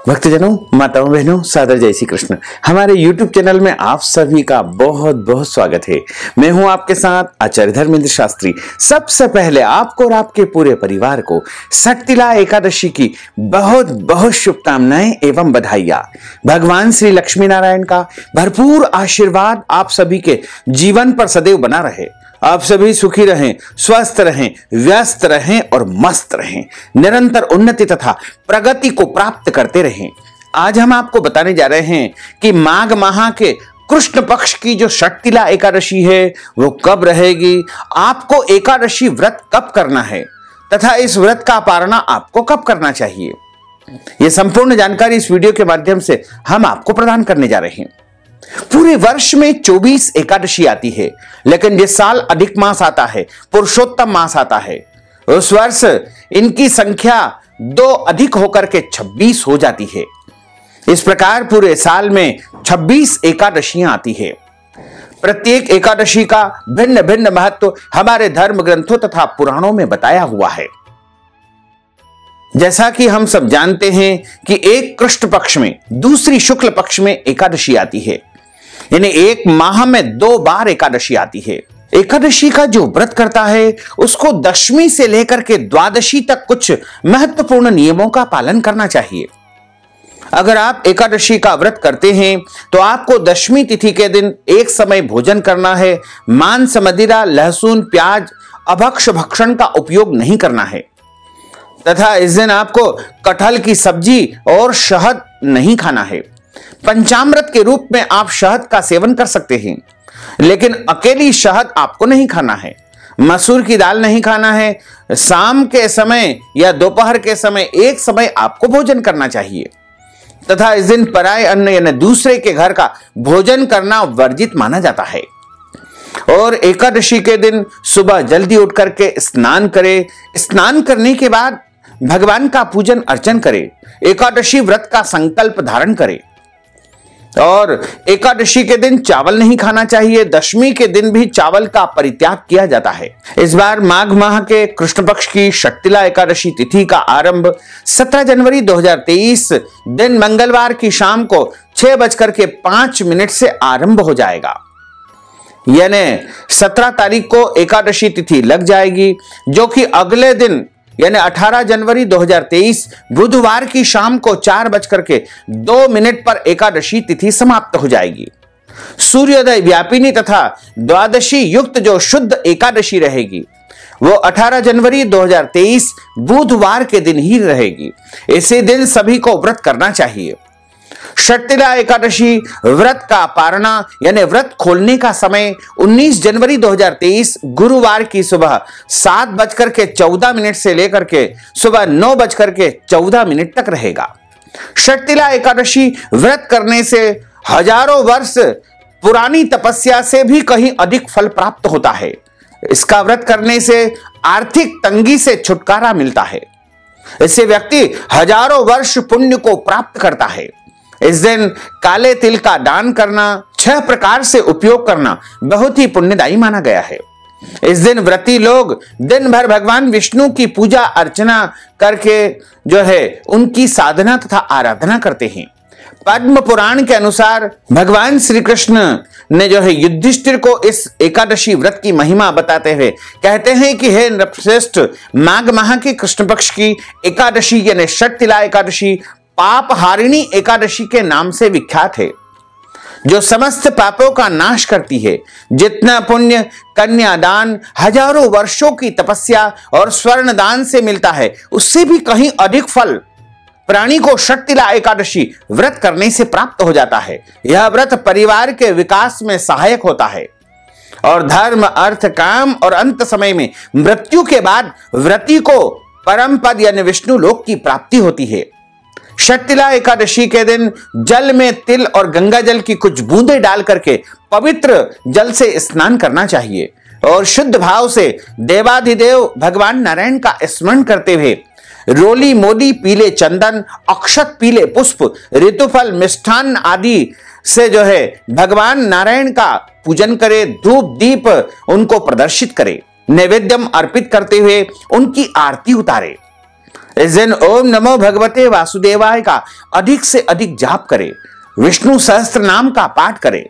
भक्तजनों, माताओं, बहनों, सादर जय श्री कृष्ण। हमारे YouTube चैनल में आप सभी का बहुत बहुत स्वागत है। मैं हूं आपके साथ आचार्य धर्मेंद्र शास्त्री। सबसे पहले आपको और आपके पूरे परिवार को षटतिला एकादशी की बहुत बहुत शुभकामनाएं एवं बधाइयां। भगवान श्री लक्ष्मी नारायण का भरपूर आशीर्वाद आप सभी के जीवन पर सदैव बना रहे। आप सभी सुखी रहें, स्वस्थ रहें, व्यस्त रहें और मस्त रहें, निरंतर उन्नति तथा प्रगति को प्राप्त करते रहें। आज हम आपको बताने जा रहे हैं कि माघ माह के कृष्ण पक्ष की जो षटतिला एकादशी है वो कब रहेगी, आपको एकादशी व्रत कब करना है तथा इस व्रत का पारणा आपको कब करना चाहिए। यह संपूर्ण जानकारी इस वीडियो के माध्यम से हम आपको प्रदान करने जा रहे हैं। पूरे वर्ष में 24 एकादशी आती है, लेकिन जिस साल अधिक मास आता है, पुरुषोत्तम मास आता है, उस वर्ष इनकी संख्या 2 अधिक होकर के 26 हो जाती है। इस प्रकार पूरे साल में 26 एकादशियां आती है। प्रत्येक एकादशी का भिन्न भिन्न महत्व हमारे धर्म ग्रंथों तथा पुराणों में बताया हुआ है। जैसा कि हम सब जानते हैं कि एक कृष्ण पक्ष में, दूसरी शुक्ल पक्ष में एकादशी आती है, यानी एक माह में 2 बार एकादशी आती है। एकादशी का जो व्रत करता है उसको दशमी से लेकर के द्वादशी तक कुछ महत्वपूर्ण नियमों का पालन करना चाहिए। अगर आप एकादशी का व्रत करते हैं तो आपको दशमी तिथि के दिन एक समय भोजन करना है। मांस, मदिरा, लहसुन, प्याज, अभक्ष भक्षण का उपयोग नहीं करना है तथा इस दिन आपको कटहल की सब्जी और शहद नहीं खाना है। पंचामृत के रूप में आप शहद का सेवन कर सकते हैं, लेकिन अकेली शहद आपको नहीं खाना है। मसूर की दाल नहीं खाना है। शाम के समय या दोपहर के समय एक समय आपको भोजन करना चाहिए तथा इस दिन पराय अन्न यानी दूसरे के घर का भोजन करना वर्जित माना जाता है। और एकादशी के दिन सुबह जल्दी उठ करके स्नान करें। स्नान करने के बाद भगवान का पूजन अर्चन करें। एकादशी व्रत का संकल्प धारण करें और एकादशी के दिन चावल नहीं खाना चाहिए। दशमी के दिन भी चावल का परित्याग किया जाता है। इस बार माघ माह के कृष्ण पक्ष की षटतिला एकादशी तिथि का आरंभ 17 जनवरी 2023 दिन मंगलवार की शाम को 6:05 से आरंभ हो जाएगा। यानी 17 तारीख को एकादशी तिथि लग जाएगी, जो कि अगले दिन यानी 18 जनवरी 2023 बुधवार की शाम को 4:02 पर एकादशी तिथि समाप्त हो जाएगी। सूर्योदय व्यापिनी तथा द्वादशी युक्त जो शुद्ध एकादशी रहेगी वो 18 जनवरी 2023 बुधवार के दिन ही रहेगी। इसी दिन सभी को व्रत करना चाहिए। षटतिला एकादशी व्रत का पारणा यानी व्रत खोलने का समय 19 जनवरी 2023 गुरुवार की सुबह 7:14 से लेकर के सुबह 9:14 तक रहेगा। षटतिला एकादशी व्रत करने से हजारों वर्ष पुरानी तपस्या से भी कहीं अधिक फल प्राप्त होता है। इसका व्रत करने से आर्थिक तंगी से छुटकारा मिलता है। इससे व्यक्ति हजारों वर्ष पुण्य को प्राप्त करता है। इस दिन काले तिल का दान करना, 6 प्रकार से उपयोग करना बहुत ही पुण्यदायी माना गया है। इस दिन व्रती लोग दिन भर भगवान विष्णु की पूजा अर्चना करके जो है उनकी साधना तथा आराधना करते हैं। पद्म पुराण के अनुसार भगवान श्री कृष्ण ने जो है युधिष्ठिर को इस एकादशी व्रत की महिमा बताते हुए कहते हैं कि हे नृपश्रेष्ठ, माघ माह की कृष्ण पक्ष की एकादशी यानी षटतिला एकादशी पाप हारिणी एकादशी के नाम से विख्यात है, जो समस्त पापों का नाश करती है। जितना पुण्य कन्यादान, हजारों वर्षों की तपस्या और स्वर्ण दान से मिलता है, उससे भी कहीं अधिक फल प्राणी को षटतिला एकादशी व्रत करने से प्राप्त हो जाता है। यह व्रत परिवार के विकास में सहायक होता है और धर्म, अर्थ, काम और अंत समय में मृत्यु के बाद व्रती को परम पद यानी विष्णु लोक की प्राप्ति होती है। षटतिला एकादशी के दिन जल में तिल और गंगा जल की कुछ बूंदें डाल करके पवित्र जल से स्नान करना चाहिए और शुद्ध भाव से देवाधिदेव भगवान नारायण का स्मरण करते हुए रोली मोली पीले चंदन, अक्षत पीले पुष्प, ऋतुफल, मिष्ठान आदि से जो है भगवान नारायण का पूजन करे। धूप दीप उनको प्रदर्शित करे। नैवेद्यम अर्पित करते हुए उनकी आरती उतारे। इस दिन ओम नमो भगवते वासुदेवाय का अधिक से अधिक जाप करें, विष्णु सहस्त्र नाम का पाठ करें।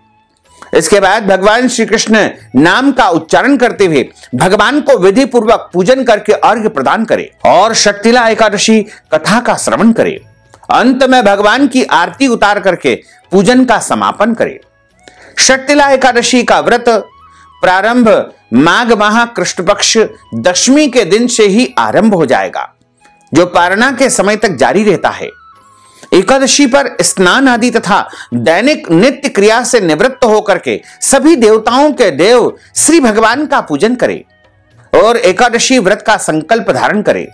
इसके बाद भगवान श्री कृष्ण नाम का उच्चारण करते हुए भगवान को विधि पूर्वक पूजन करके अर्घ्य प्रदान करें और शक्तिला एकादशी कथा का श्रवण करें। अंत में भगवान की आरती उतार करके पूजन का समापन करें। शक्तिला एकादशी का व्रत प्रारंभ माघ माह कृष्ण पक्ष दशमी के दिन से ही आरंभ हो जाएगा, जो पारणा के समय तक जारी रहता है। एकादशी पर स्नान आदि तथा दैनिक नित्य क्रिया से निवृत्त होकर के सभी देवताओं के देव श्री भगवान का पूजन करें और एकादशी व्रत का संकल्प धारण करें।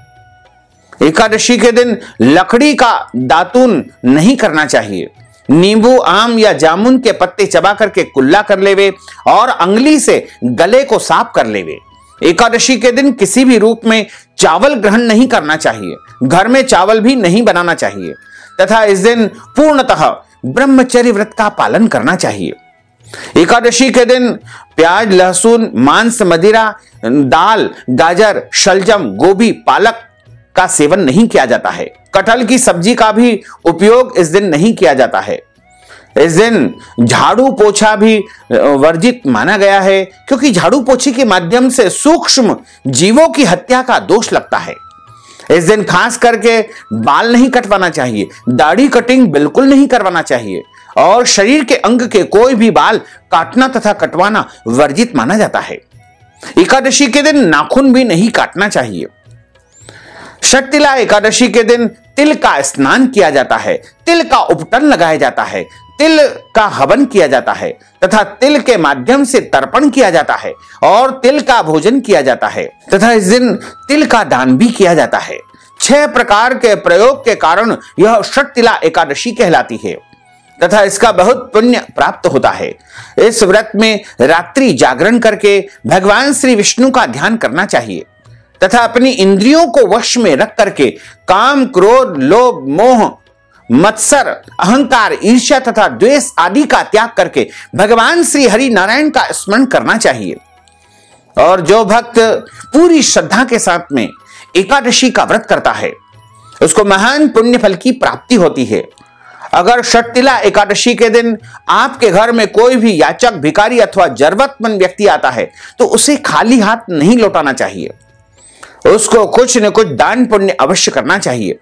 एकादशी के दिन लकड़ी का दातून नहीं करना चाहिए। नींबू, आम या जामुन के पत्ते चबा करके कुल्ला कर लेवे और अंगुली से गले को साफ कर लेवे। एकादशी के दिन किसी भी रूप में चावल ग्रहण नहीं करना चाहिए, घर में चावल भी नहीं बनाना चाहिए तथा इस दिन पूर्णतः ब्रह्मचर्य व्रत का पालन करना चाहिए। एकादशी के दिन प्याज, लहसुन, मांस, मदिरा, दाल, गाजर, शलजम, गोभी, पालक का सेवन नहीं किया जाता है। कटहल की सब्जी का भी उपयोग इस दिन नहीं किया जाता है। इस दिन झाड़ू पोछा भी वर्जित माना गया है, क्योंकि झाड़ू पोछी के माध्यम से सूक्ष्म जीवों की हत्या का दोष लगता है। इस दिन खास करके बाल नहीं कटवाना चाहिए, दाढ़ी कटिंग बिल्कुल नहीं करवाना चाहिए और शरीर के अंग के कोई भी बाल काटना तथा कटवाना वर्जित माना जाता है। एकादशी के दिन नाखून भी नहीं काटना चाहिए। शक्तिला एकादशी के दिन तिल का स्नान किया जाता है, तिल का उपटन लगाया जाता है, तिल का हवन किया जाता है तथा तिल के माध्यम से तर्पण किया जाता है और तिल का भोजन किया जाता है तथा इस दिन तिल का दान भी किया जाता है। 6 प्रकार के प्रयोग के कारण यह शक्तिला एकादशी कहलाती है तथा इसका बहुत पुण्य प्राप्त होता है। इस व्रत में रात्रि जागरण करके भगवान श्री विष्णु का ध्यान करना चाहिए तथा अपनी इंद्रियों को वश में रख करके काम, क्रोध, लोभ, मोह, मत्सर, अहंकार, ईर्ष्या तथा द्वेष आदि का त्याग करके भगवान श्री हरि नारायण का स्मरण करना चाहिए। और जो भक्त पूरी श्रद्धा के साथ में एकादशी का व्रत करता है उसको महान पुण्य फल की प्राप्ति होती है। अगर शक्तिला एकादशी के दिन आपके घर में कोई भी याचक, भिखारी अथवा जरूरतमंद व्यक्ति आता है तो उसे खाली हाथ नहीं लौटाना चाहिए, उसको कुछ न कुछ दान पुण्य अवश्य करना चाहिए।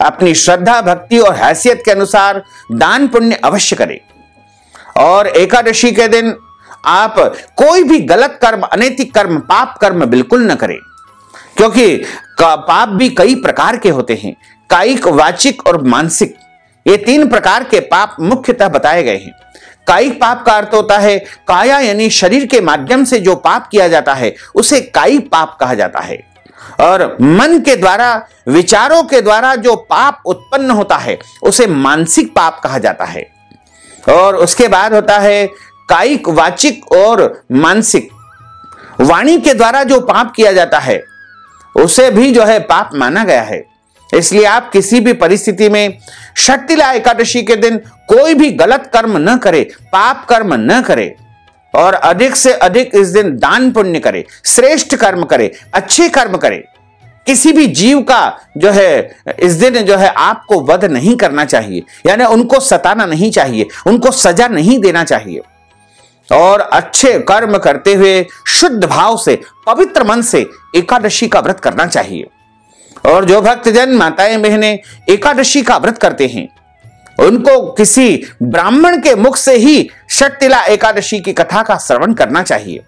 अपनी श्रद्धा, भक्ति और हैसियत के अनुसार दान पुण्य अवश्य करें। और एकादशी के दिन आप कोई भी गलत कर्म, अनैतिक कर्म, पाप कर्म बिल्कुल न करें, क्योंकि पाप भी कई प्रकार के होते हैं। कायिक, वाचिक और मानसिक, ये 3 प्रकार के पाप मुख्यतः बताए गए हैं। कायिक पाप का अर्थ होता है काया यानी शरीर के माध्यम से जो पाप किया जाता है उसे कायिक पाप कहा जाता है। और मन के द्वारा, विचारों के द्वारा जो पाप उत्पन्न होता है उसे मानसिक पाप कहा जाता है। और उसके बाद होता है कायिक, वाचिक और मानसिक। वाणी के द्वारा जो पाप किया जाता है उसे भी जो है पाप माना गया है। इसलिए आप किसी भी परिस्थिति में शक्तिला एकादशी के दिन कोई भी गलत कर्म न करे, पाप कर्म न करे और अधिक से अधिक इस दिन दान पुण्य करे, श्रेष्ठ कर्म करे, अच्छे कर्म करे। किसी भी जीव का जो है इस दिन जो है आपको वध नहीं करना चाहिए, यानी उनको सताना नहीं चाहिए, उनको सजा नहीं देना चाहिए और अच्छे कर्म करते हुए शुद्ध भाव से, पवित्र मन से एकादशी का व्रत करना चाहिए। और जो भक्तजन, माताएं, बहनें एकादशी का व्रत करते हैं उनको किसी ब्राह्मण के मुख से ही शक्तिला एकादशी की कथा का श्रवण करना चाहिए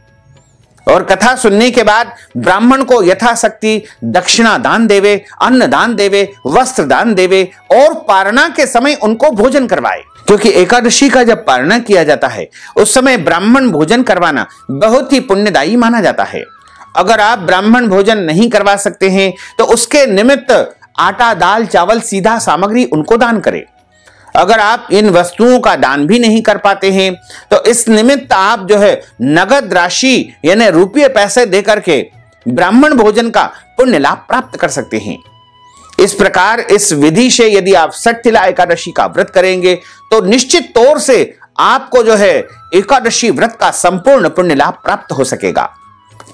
और कथा सुनने के बाद ब्राह्मण को यथाशक्ति दक्षिणा दान देवे, अन्न दान देवे, वस्त्र दान देवे और पारणा के समय उनको भोजन करवाए, क्योंकि एकादशी का जब पारणा किया जाता है उस समय ब्राह्मण भोजन करवाना बहुत ही पुण्यदायी माना जाता है। अगर आप ब्राह्मण भोजन नहीं करवा सकते हैं तो उसके निमित्त आटा, दाल, चावल, सीधा सामग्री उनको दान करें। अगर आप इन वस्तुओं का दान भी नहीं कर पाते हैं तो इस निमित्त आप जो है नगद राशि यानी रुपये पैसे देकर के ब्राह्मण भोजन का पुण्य लाभ प्राप्त कर सकते हैं। इस प्रकार इस विधि से यदि आप शक्तिला एकादशी का व्रत करेंगे तो निश्चित तौर से आपको जो है एकादशी व्रत का संपूर्ण पुण्य लाभ प्राप्त हो सकेगा।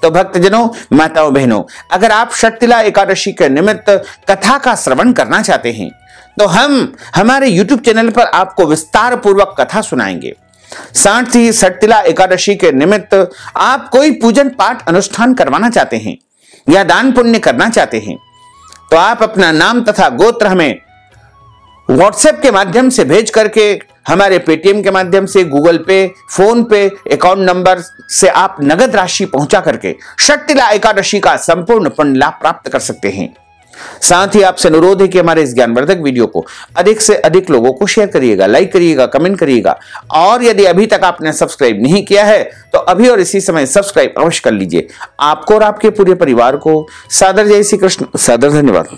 तो भक्तजनों, माताओं बहनों, अगर आप षटतिला एकादशी के निमित्त कथा का श्रवण करना चाहते हैं तो हम हमारे YouTube चैनल पर आपको विस्तार पूर्वक कथा सुनाएंगे। साथ ही षटतिला एकादशी के निमित्त आप कोई पूजन पाठ अनुष्ठान करवाना चाहते हैं या दान पुण्य करना चाहते हैं तो आप अपना नाम तथा गोत्र हमें व्हाट्सएप के माध्यम से भेज करके हमारे पेटीएम के माध्यम से, गूगल पे, फोन पे अकाउंट नंबर से आप नगद राशि पहुंचा करके षटतिला एकादशी का संपूर्ण पुण्य लाभ प्राप्त कर सकते हैं। साथ ही आपसे अनुरोध है कि हमारे इस ज्ञानवर्धक वीडियो को अधिक से अधिक लोगों को शेयर करिएगा, लाइक करिएगा, कमेंट करिएगा और यदि अभी तक आपने सब्सक्राइब नहीं किया है तो अभी और इसी समय सब्सक्राइब अवश्य कर लीजिए। आपको और आपके पूरे परिवार को सादर जय श्री कृष्ण, सादर धन्यवाद।